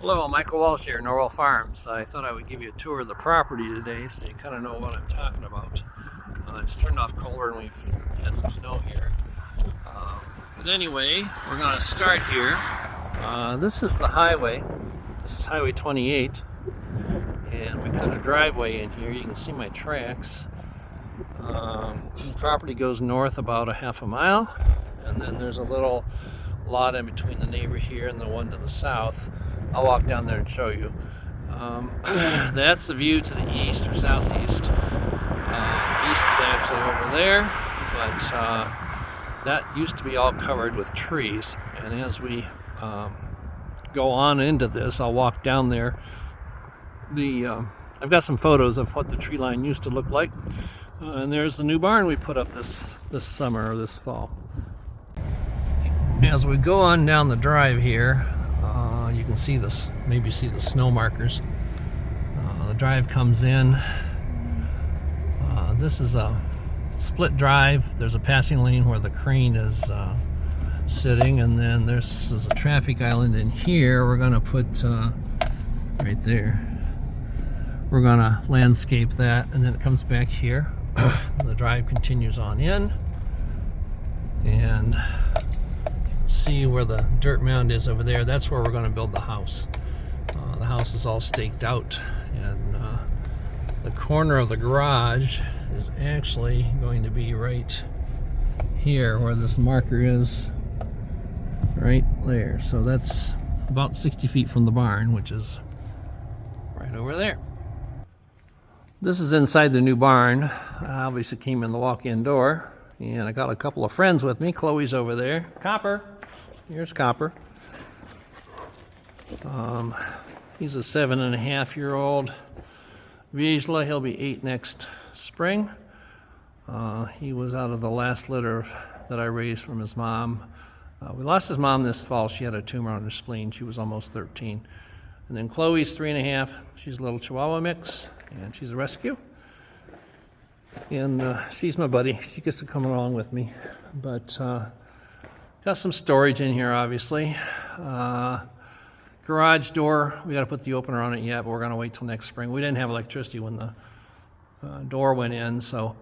Hello, Michael Walsh here, Norwell Farms. I thought I would give you a tour of the property today so you kind of know what I'm talking about. It's turned off colder and we've had some snow here. But anyway, we're going to start here. This is the highway. This is Highway 28. And we cut a driveway in here. You can see my tracks. The property goes north about a half a mile. And then there's a little lot in between the neighbor here and the one to the south. I'll walk down there and show you. That's the view to the east or southeast. East is actually over there, but that used to be all covered with trees. And as we go on into this, I'll walk down there. I've got some photos of what the tree line used to look like. And there's the new barn we put up this summer or this fall. As we go on down the drive here, you can see this, maybe see the snow markers. The drive comes in. This is a split drive. There's a passing lane where the crane is sitting, and then there's a traffic island in here. We're gonna put right there. We're gonna landscape that, and then it comes back here. The drive continues on in, and see where the dirt mound is over there. That's where we're going to build the house. The house is all staked out, and the corner of the garage is actually going to be right here where this marker is, right there. So that's about 60 feet from the barn, which is right over there. This is inside the new barn. I obviously came in the walk-in door, and I got a couple of friends with me. Chloe's over there. Copper. Here's Copper. He's a 7.5-year-old Vizsla. He'll be 8 next spring. He was out of the last litter that I raised from his mom. We lost his mom this fall. She had a tumor on her spleen. She was almost 13. And then Chloe's 3.5. She's a little Chihuahua mix, and she's a rescue. And she's my buddy. She gets to come along with me. But got some storage in here, obviously. Garage door, we got to put the opener on it yet, but we're going to wait till next spring. We didn't have electricity when the door went in, so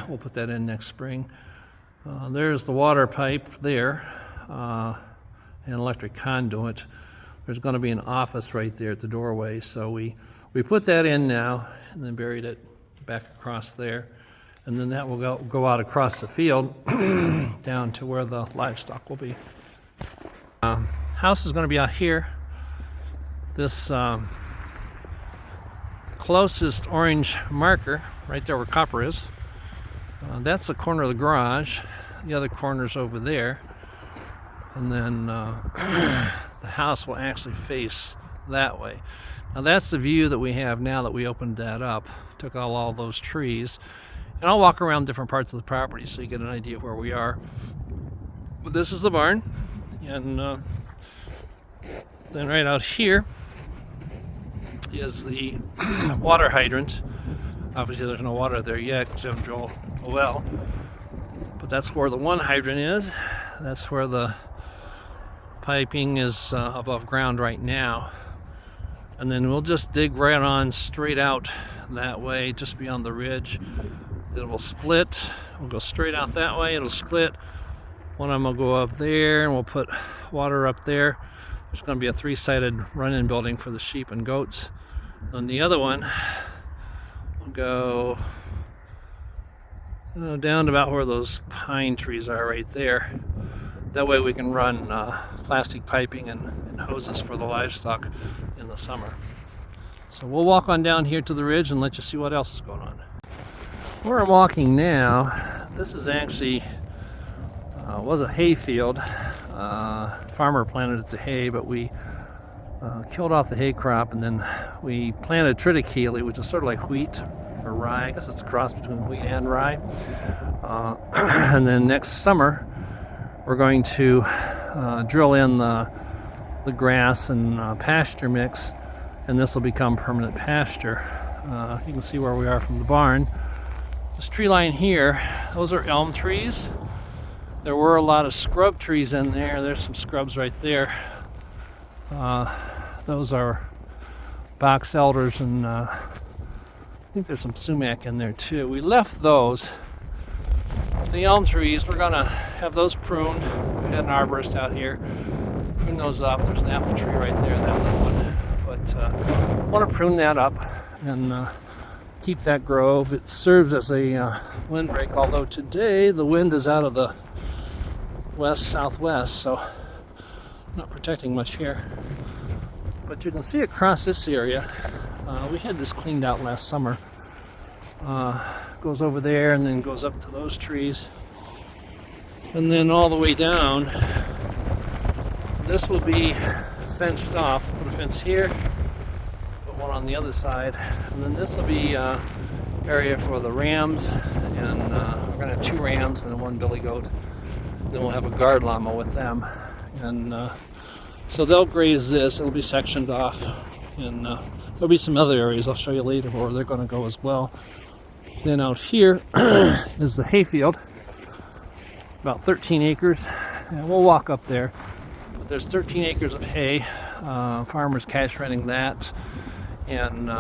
we'll put that in next spring. There's the water pipe there, and electric conduit. There's going to be an office right there at the doorway, so we put that in now and then buried it back across there. And then that will go out across the field down to where the livestock will be. House is going to be out here. This closest orange marker, right there where Copper is, that's the corner of the garage. The other corner's over there. And then the house will actually face that way. Now that's the view that we have now that we opened that up. Took out all those trees. And I'll walk around different parts of the property so you get an idea where we are. But this is the barn, and then right out here is the water hydrant. Obviously there's no water there yet because I haven't drilled a well. But that's where the one hydrant is. That's where the piping is above ground right now. And then we'll just dig right on straight out that way, just beyond the ridge. It will split. We'll go straight out that way. It'll split. One of them will go up there, and we'll put water up there. There's going to be a 3-sided run-in building for the sheep and goats. And the other one will go down to about where those pine trees are right there. That way we can run plastic piping and hoses for the livestock in the summer. So we'll walk on down here to the ridge and let you see what else is going on. Where I'm walking now, this is actually was a hay field. Farmer planted it to hay, but we killed off the hay crop, and then we planted triticale, which is sort of like wheat or rye. I guess it's a cross between wheat and rye. And then next summer, we're going to drill in the grass and pasture mix, and this will become permanent pasture. You can see where we are from the barn. This tree line here, those are elm trees. There were a lot of scrub trees in there. There's some scrubs right there. Those are box elders, and I think there's some sumac in there too. We left those. The elm trees, we're gonna have those pruned. We had an arborist out here. Prune those up. There's an apple tree right there, that little one. But I want to prune that up and keep that grove. It serves as a windbreak, although today the wind is out of the west-southwest, so not protecting much here. But you can see across this area, we had this cleaned out last summer. Goes over there and then goes up to those trees. And then all the way down, this will be fenced off. Put a fence here, put one on the other side. And then this will be area for the rams. And we're going to have 2 rams and 1 billy goat. Then we'll have a guard llama with them. And so they'll graze this. It'll be sectioned off. And there'll be some other areas I'll show you later where they're going to go as well. Then out here is the hayfield, about 13 acres. And we'll walk up there. But there's 13 acres of hay. Farmers cash renting that. And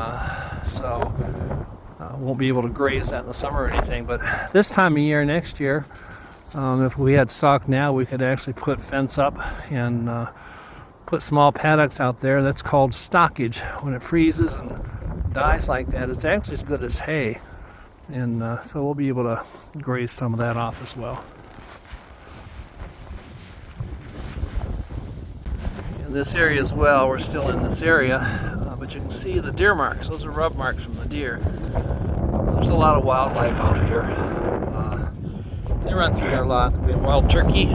so won't be able to graze that in the summer or anything. But this time of year, next year, if we had stock now, we could actually put fence up and put small paddocks out there. That's called stockage. When it freezes and dies like that, it's actually as good as hay. And so we'll be able to graze some of that off as well. In this area as well, we're still in this area, but you can see the deer marks. Those are rub marks from the deer. There's a lot of wildlife out here. They run through here a lot. We have wild turkey,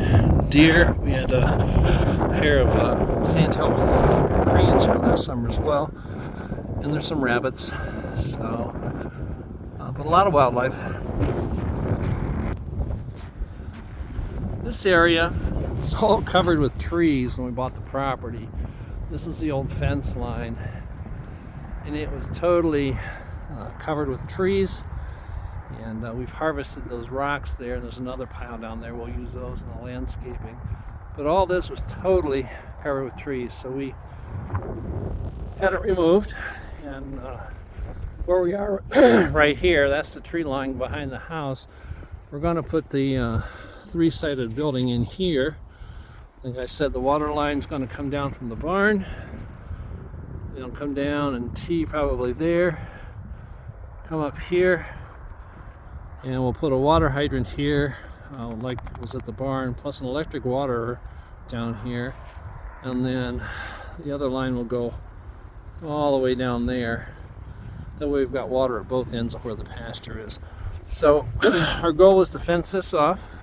deer. We had a pair of sandhill cranes here last summer as well. And there's some rabbits. So, but a lot of wildlife. This area is all covered with trees when we bought the property. This is the old fence line. And it was totally covered with trees. And we've harvested those rocks there. There's another pile down there. We'll use those in the landscaping. But all this was totally covered with trees. So we had it removed. And where we are right here, that's the tree line behind the house. We're going to put the 3-sided building in here. Like I said, the water line's going to come down from the barn. It'll come down and tee probably there. Come up here. And we'll put a water hydrant here, like was at the barn, plus an electric water down here. And then the other line will go all the way down there. That way we've got water at both ends of where the pasture is. So our goal is to fence this off,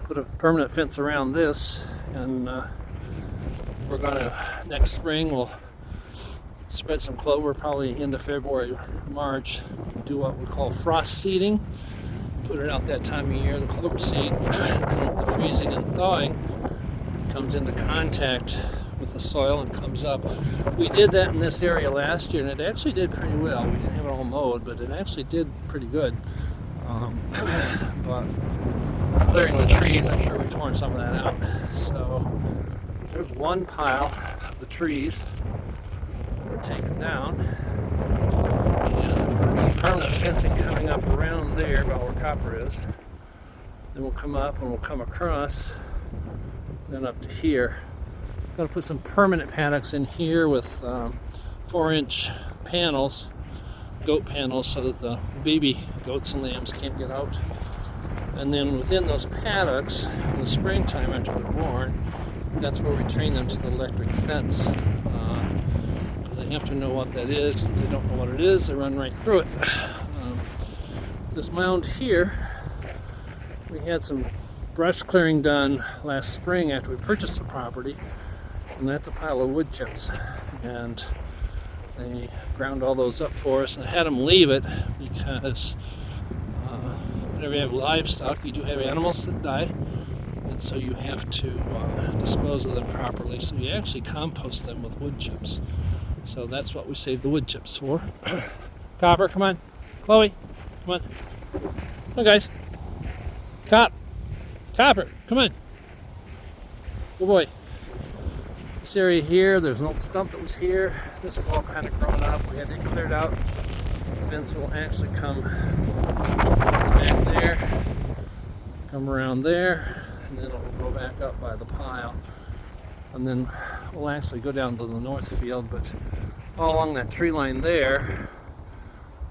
put a permanent fence around this, and we're gonna, next spring, we'll spread some clover, probably into February, March, do what we call frost seeding. Put it out that time of year, the clover seed, and with the freezing and thawing, it comes into contact with the soil and comes up. We did that in this area last year, and it actually did pretty well. We didn't have it all mowed, but it actually did pretty good. But clearing the trees, I'm sure we torn some of that out. So there's one pile of the trees taken down, and there's going to be permanent fencing coming up around there about where copper is. Then we'll come up and we'll come across, then up to here. Going to put some permanent paddocks in here with 4-inch panels, goat panels, so that the baby goats and lambs can't get out. And then within those paddocks, in the springtime after they're born, that's where we train them to the electric fence. They have to know what that is. If they don't know what it is, they run right through it. This mound here, we had some brush clearing done last spring after we purchased the property, and that's a pile of wood chips. And they ground all those up for us, and I had them leave it because whenever you have livestock, you do have animals that die, and so you have to dispose of them properly. So you actually compost them with wood chips. So that's what we save the wood chips for. Copper, come on. Chloe, come on. Come on, guys. Copper, come on. Good boy. This area here, there's an old stump that was here. This is all kind of grown up. We had it cleared out. The fence will actually come back there, come around there, and then it'll go back up by the pile. And then we'll actually go down to the north field, but all along that tree line there,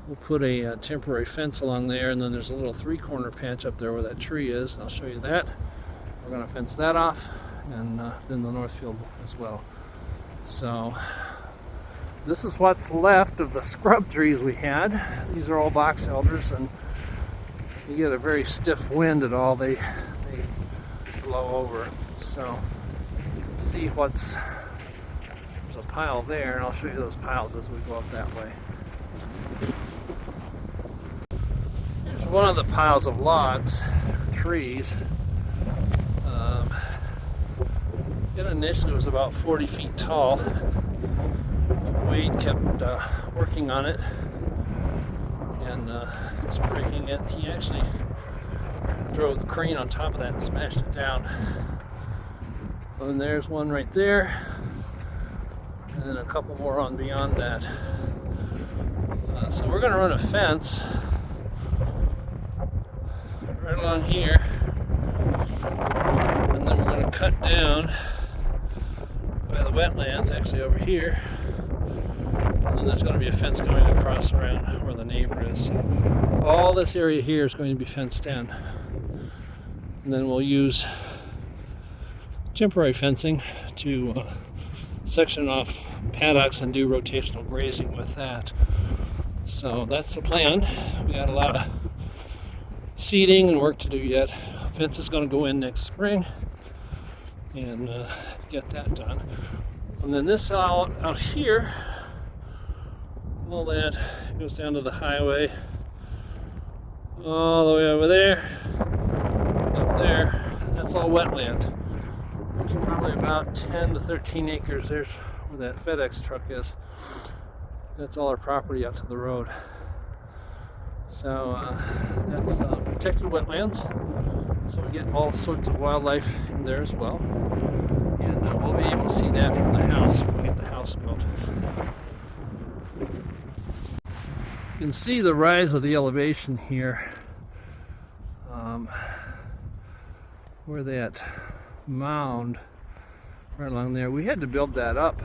we'll put a temporary fence along there, and then there's a little three-corner patch up there where that tree is, and I'll show you that. We're going to fence that off, and then the north field as well. So this is what's left of the scrub trees we had. These are all box elders, and you get a very stiff wind at all. They blow over. So you can see there's a pile there, and I'll show you those piles as we go up that way. Here's one of the piles of logs, trees. It initially was about 40 feet tall. Wade kept working on it and just breaking it. He actually drove the crane on top of that and smashed it down. And there's one right there, and then a couple more on beyond that. So we're going to run a fence right along here, and then we're going to cut down by the wetlands, actually over here, and then there's going to be a fence going across around where the neighbor is. So all this area here is going to be fenced in, and then we'll use temporary fencing to section off paddocks and do rotational grazing with that. So that's the plan. We got a lot of seeding and work to do yet. Fence is going to go in next spring and get that done. And then this out here, all that goes down to the highway, all the way over there, up there. That's all wetland. There's probably about 10 to 13 acres. There's where that FedEx truck is. That's all our property out to the road. So that's protected wetlands. So we get all sorts of wildlife in there as well. And we'll be able to see that from the house when we get the house built. You can see the rise of the elevation here. Where that mound right along there, we had to build that up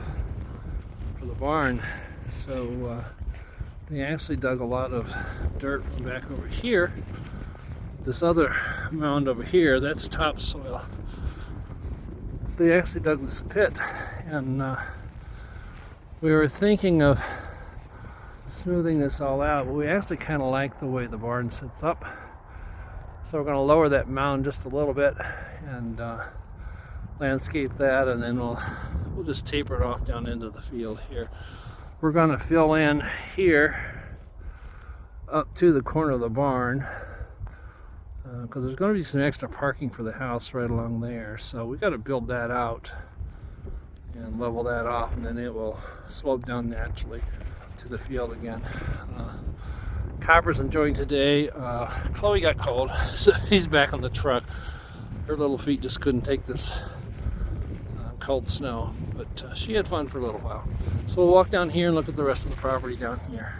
for the barn. So they actually dug a lot of dirt from back over here. This other mound over here, that's topsoil. They actually dug this pit, and we were thinking of smoothing this all out, but we actually kind of like the way the barn sits up. So we're going to lower that mound just a little bit and landscape that, and then we'll just taper it off down into the field here. We're going to fill in here up to the corner of the barn because there's going to be some extra parking for the house right along there. So we got to build that out and level that off, and then it will slope down naturally to the field again. Copper's enjoying today. Chloe got cold, so he's back on the truck. Her little feet just couldn't take this cold snow, but she had fun for a little while. So we'll walk down here and look at the rest of the property down here.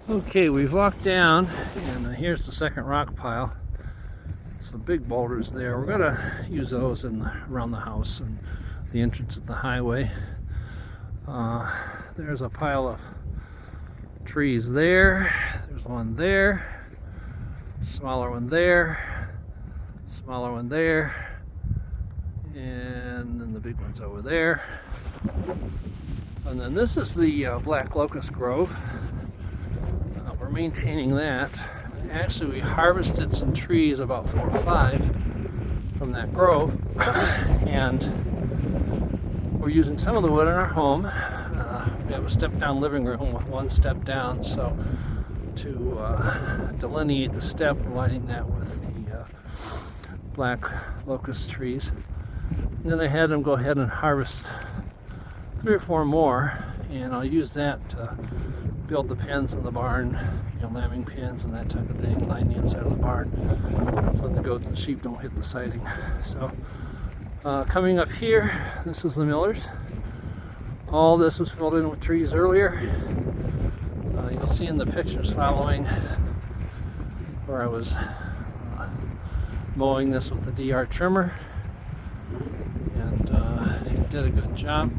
Okay, we've walked down, and here's the second rock pile. Some big boulders there. We're gonna use those around the house and the entrance of the highway. There's a pile of trees there. There's one there. Smaller one there. Smaller one there. And then the big one's over there. And then this is the Black Locust Grove. We're maintaining that. Actually, we harvested some trees, about 4 or 5, from that grove, and we're using some of the wood in our home. We have a step-down living room with one step down, so to delineate the step, we're lining that with the black locust trees. And then I had them go ahead and harvest 3 or 4 more, and I'll use that to build the pens in the barn, lambing pens and that type of thing, line the inside of the barn so that the goats and sheep don't hit the siding. So coming up here, this is the Millers. All this was filled in with trees earlier. You'll see in the pictures following where I was mowing this with the DR trimmer, and he did a good job.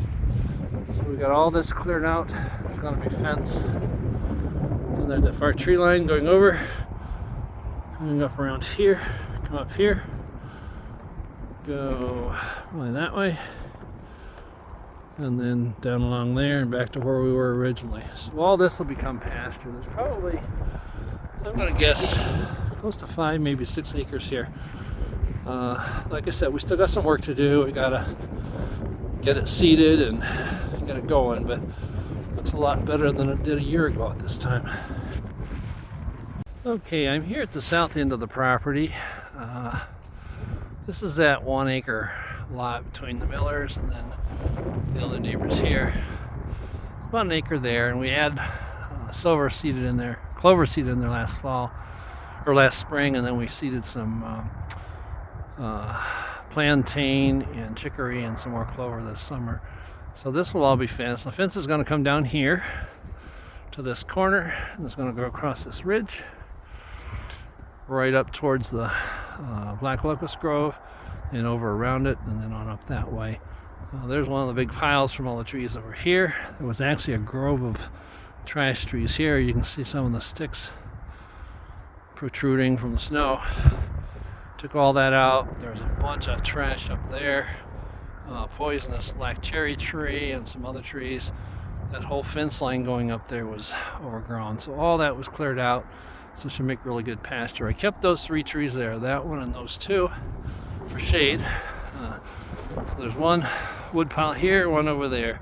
So we got all this cleared out. There's going to be fence down there at that far tree line going over, coming up around here, come up here, go really that way, and then down along there and back to where we were originally. So all this will become pasture. There's probably, I'm going to guess, close to 5, maybe 6 acres here. Like I said, we still got some work to do. We got to get it seeded and get it going, but it looks a lot better than it did a year ago at this time. Okay, I'm here at the south end of the property. This is that 1 acre lot between the Millers and then the other neighbors here. About an acre there, and we had clover seeded in there last fall or last spring, and then we seeded some plantain and chicory and some more clover this summer. So this will all be fenced. The fence is going to come down here to this corner, and it's going to go across this ridge right up towards the Black Locust Grove and over around it, and then on up that way. There's one of the big piles from all the trees over here. There was actually a grove of trash trees here. You can see some of the sticks protruding from the snow. Took all that out. There's a bunch of trash up there. Poisonous black cherry tree and some other trees. That whole fence line going up there was overgrown. So all that was cleared out. So it should make really good pasture. I kept those 3 trees there, that one and those 2 for shade. So there's one wood pile here, one over there.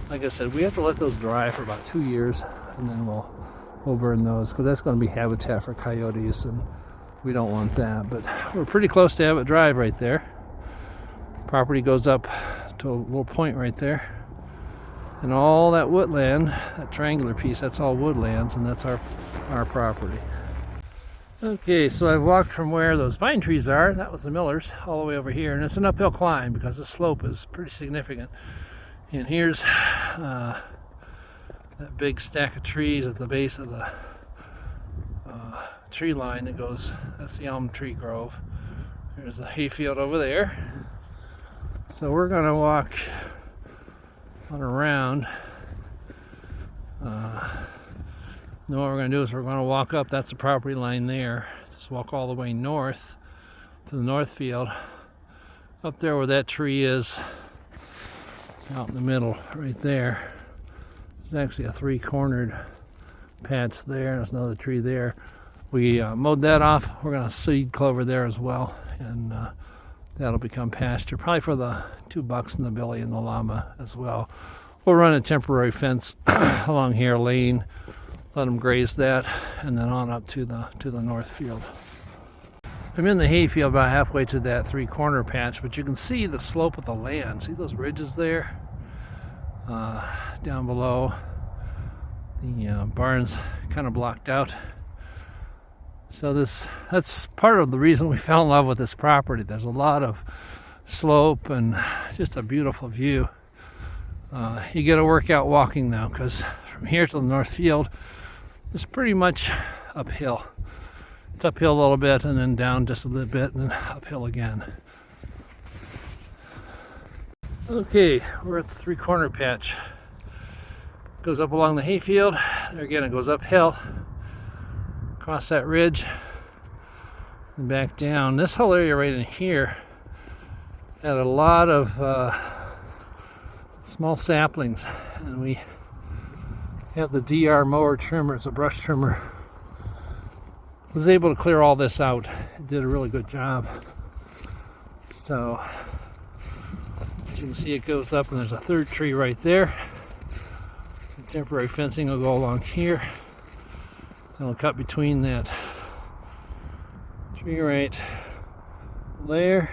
Like I said, we have to let those dry for about 2 years, and then we'll burn those, because that's going to be habitat for coyotes, and we don't want that. But we're pretty close to Abbott Drive right there. Property goes up to a little point right there, and all that woodland, that triangular piece, that's all woodlands, and that's our property. Okay, so I've walked from where those pine trees are, that was the Millers, all the way over here, and it's an uphill climb because the slope is pretty significant. And here's that big stack of trees at the base of the tree line that goes, that's the elm tree grove. There's a hayfield over there. So we're going to walk on around. Then what we're going to do is we're going to walk up, that's the property line there. Just walk all the way north to the north field. Up there where that tree is, out in the middle, right there. There's actually a 3-cornered patch there. There's another tree there. We mowed that off. We're going to seed clover there as well, and that'll become pasture, probably for the 2 bucks and the billy and the llama as well. We'll run a temporary fence along here, lane, let them graze that, and then on up to the north field. I'm in the hayfield about halfway to that 3-corner patch, but you can see the slope of the land. See those ridges there? Down below. The barn's kind of blocked out. So that's part of the reason we fell in love with this property. There's a lot of slope and just a beautiful view. You get a workout walking though, because from here to the north field is pretty much uphill. It's uphill a little bit and then down just a little bit and then uphill again. Okay, we're at the 3-corner patch. Goes up along the hayfield. There again, it goes uphill, across that ridge, and back down. This whole area right in here had a lot of small saplings, and we have the DR mower trimmer. It's a brush trimmer. Was able to clear all this out. It did a really good job. So as you can see, it goes up, and there's a 3rd tree right there. The temporary fencing will go along here, and it'll cut between that tree right there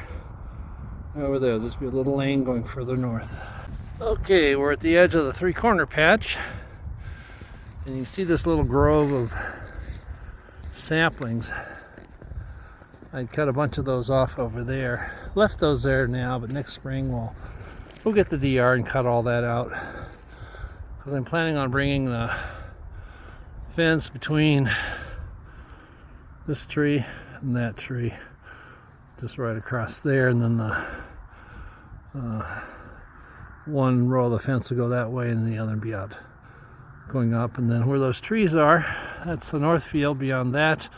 over there. There'll just be a little lane going further north. Okay, we're at the edge of the 3-corner patch, and you can see this little grove of saplings. I cut a bunch of those off over there. Left those there now, but next spring we'll get the DR and cut all that out. because I'm planning on bringing the fence between this tree and that tree just right across there, and then the one row of the fence will go that way and the other be out going up. And then where those trees are, that's the north field. Beyond that,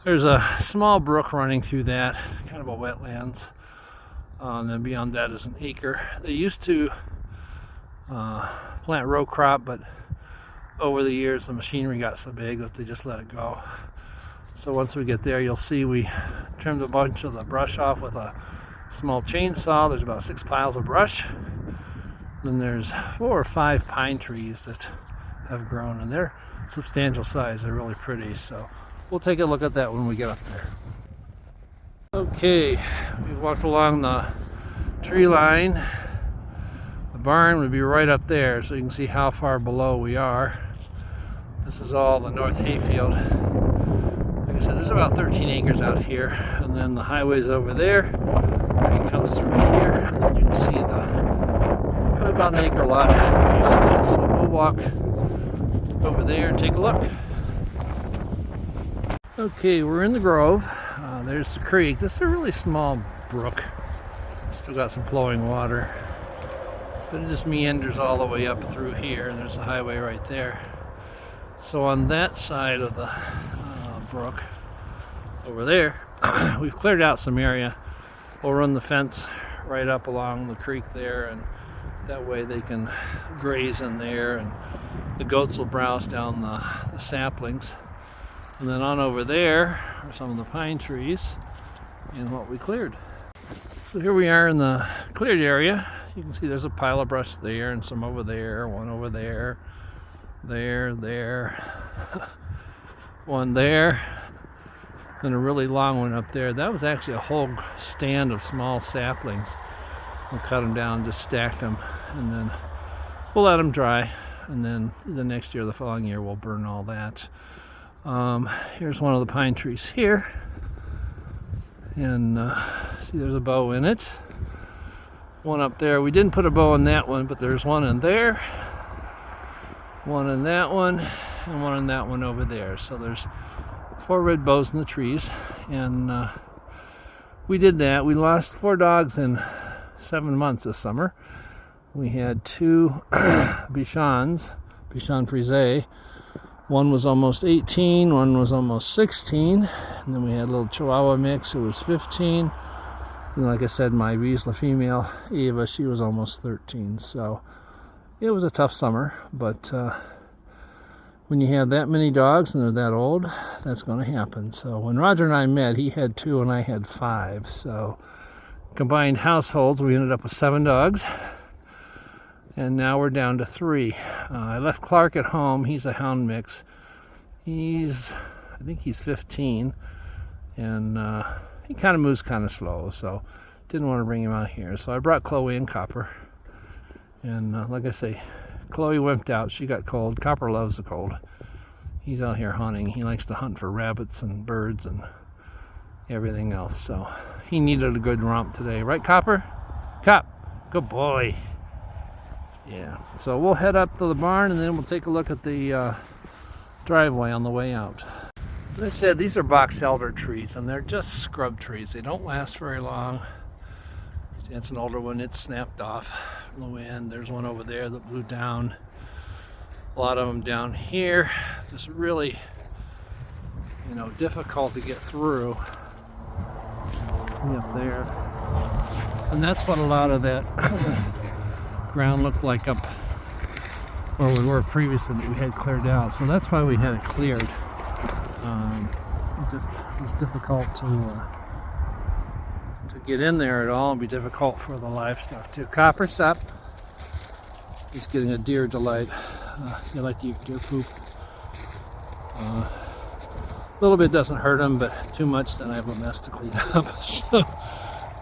there's a small brook running through that, kind of a wetlands. And then beyond that is an acre. They used to plant row crop, but over the years the machinery got so big that they just let it go. So once we get there, you'll see we trimmed a bunch of the brush off with a small chainsaw. There's about 6 piles of brush. Then there's 4 or 5 pine trees that have grown, and they're substantial size. They're really pretty. So we'll take a look at that when we get up there. Okay, we've walked along the tree line. The barn would be right up there, so you can see how far below we are. This is all the North Hayfield. Like I said, there's about 13 acres out here, and then the highway's over there. It comes through here, and then you can see about an acre lot beyond this. So we'll walk over there and take a look. Okay, we're in the grove. There's the creek. This is a really small brook. Still got some flowing water, but it just meanders all the way up through here, and there's the highway right there. So on that side of the brook over there, we've cleared out some area. We'll run the fence right up along the creek there, and that way they can graze in there, and the goats will browse down the saplings. And then on over there are some of the pine trees and what we cleared. So here we are in the cleared area. You can see there's a pile of brush there and some over there, one over there, there, one there, and a really long one up there. That was actually a whole stand of small saplings. We'll cut them down, just stacked them, and then we'll let them dry. And then the next year, the following year, we'll burn all that. Here's one of the pine trees here, and see there's a bow in it. One up there. We didn't put a bow in that one, but there's one in there, one in that one, and one in that one over there. So there's 4 red bows in the trees, and we did that. We lost 4 dogs in 7 months this summer. We had 2 Bichons, Bichon Frise. One was almost 18, one was almost 16, and then we had a little Chihuahua mix who was 15. And like I said, my Vizsla female, Eva, she was almost 13. So it was a tough summer, but when you have that many dogs and they're that old, that's going to happen. So when Roger and I met, he had 2 and I had 5. So combined households, we ended up with 7 dogs. And now we're down to 3. I left Clark at home. He's a hound mix. I think he's 15, and he kind of moves kind of slow, so didn't want to bring him out here. So I brought Chloe and Copper, and like I say, Chloe wimped out. She got cold. Copper loves the cold. He's out here hunting. He likes to hunt for rabbits and birds and everything else. So he needed a good romp today, right, Copper? Cop, good boy. Yeah, so we'll head up to the barn, and then we'll take a look at the driveway on the way out. As I said, these are box elder trees, and they're just scrub trees. They don't last very long. That's an older one. It snapped off from the wind. There's one over there that blew down. A lot of them down here. Just really, difficult to get through. See up there. And that's what a lot of that ground looked like up where we were previously that we had cleared out. So that's why we had it cleared. It just was difficult to get in there at all, and be difficult for the livestock too. Copper, stop. He's getting a deer delight. You like to eat deer poop. A little bit doesn't hurt him, but too much, then I have a mess to clean up. So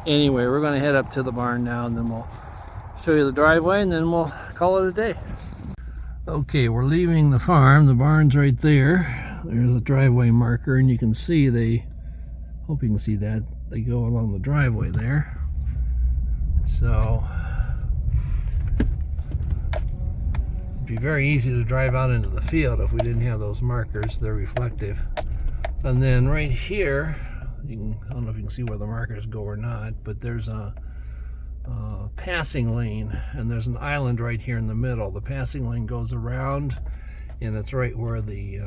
anyway, we're going to head up to the barn now, and then we'll show you the driveway, and then we'll call it a day. Okay, we're leaving the farm. The barn's right there. There's a driveway marker, and you can see hope you can see that, they go along the driveway there. So be very easy to drive out into the field if we didn't have those markers. They're reflective. And then right here, I don't know if you can see where the markers go or not, but there's a passing lane, and there's an island right here in the middle. The passing lane goes around, and it's right where the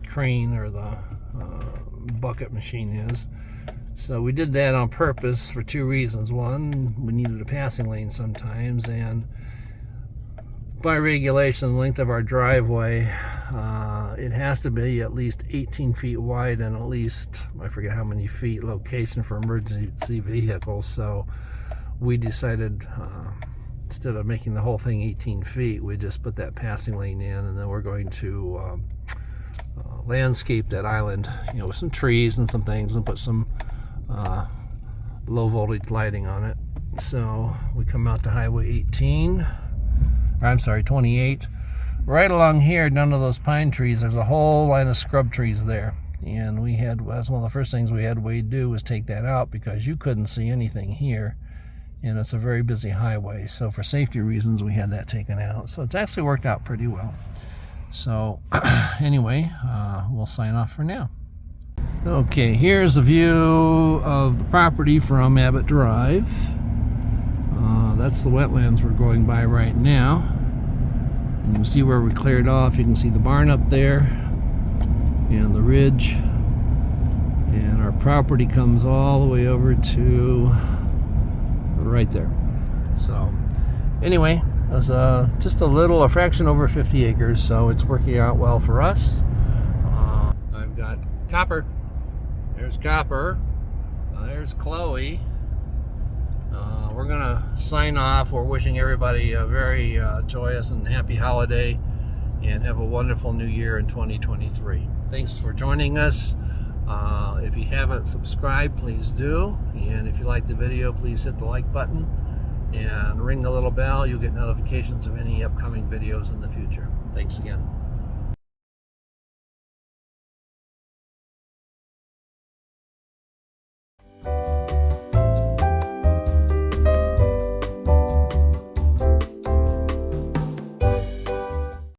crane or the bucket machine is. So we did that on purpose for two reasons. One, we needed a passing lane sometimes, and by regulation, the length of our driveway, it has to be at least 18 feet wide and at least, I forget how many feet, location for emergency vehicles. So we decided, instead of making the whole thing 18 feet, we just put that passing lane in, and then we're going to landscape that island, with some trees and some things, and put some low voltage lighting on it. So we come out to Highway 18, or I'm sorry, 28. Right along here, down to those pine trees, there's a whole line of scrub trees there. And that's one of the first things we had Wade do, was take that out, because you couldn't see anything here. And it's a very busy highway. So for safety reasons, we had that taken out. So it's actually worked out pretty well. So anyway, we'll sign off for now. Okay, here's a view of the property from Abbott Drive. That's the wetlands we're going by right now. And you can see where we cleared off. You can see the barn up there and the ridge. And our property comes all the way over to right there. So anyway, that's just a fraction over 50 acres, so it's working out well for us. I've got Copper. There's Copper. There's Chloe. We're gonna sign off. We're wishing everybody a very joyous and happy holiday, and have a wonderful new year in 2023. Thanks for joining us. If you haven't subscribed, please do. And if you like the video, please hit the like button and ring the little bell. You'll get notifications of any upcoming videos in the future. Thanks again.